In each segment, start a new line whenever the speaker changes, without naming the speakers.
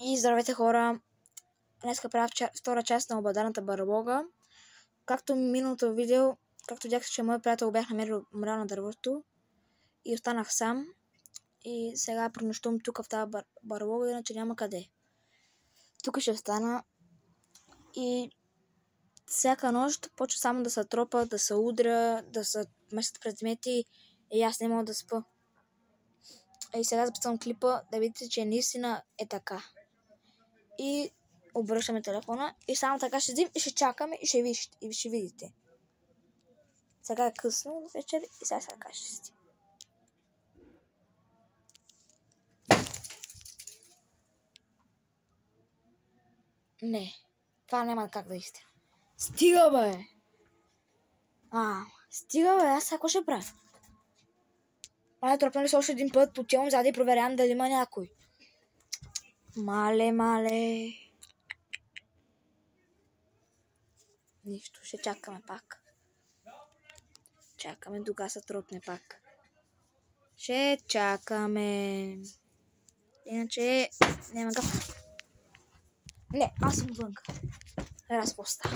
И здравейте хора! Днеска правя втора част на обаданата барлога. Както миналото видео, както видяхте, че моят приятел бях намерил умрял на дървото и останах сам. И сега пренощувам тук в тази барлога, иначе няма къде. Тук ще остана и всяка нощ почва само да се тропа, да се удря, да се местят предмети и аз не мога да спа. И сега записвам клипа да видите, че наистина е така. И обръщаме телефона и само така ще седим и ще чакаме и ще видите. Сега е късно вечер и сега така ще седим. Не, това няма как да е истина. Стига бе! Стига бе, аз ако ще правя? Тропнали се още един път, отивам зади и проверявам дали има някой. Мале. Нищо, ще чакаме пак. Чакаме дога се тропне пак. Ще чакаме. Иначе няма как. Не, аз съм вънка. Разпоста.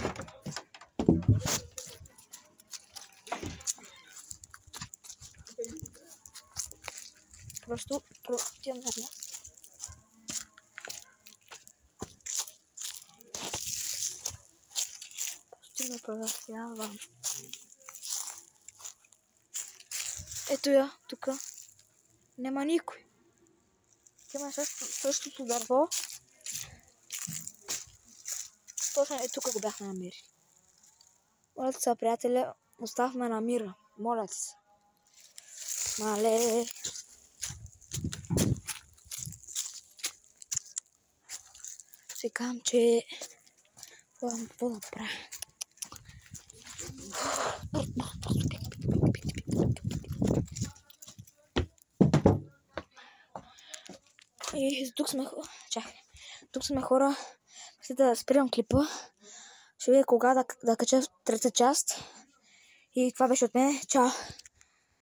Просто отивам за днес. Просто проверявам. Ето я, тук. Нема никой. Има същото дърво. Точно е тук го бяхме намерили. Моля ти се, приятеля, оставаме на мира. Моля ти се. Мале. Си казвам, че какво да правя. И тук сме хора. Чакай. Тук сме хора. След да спирам клипа. Ще видя кога да кача трета част. И това беше от мен. Чао!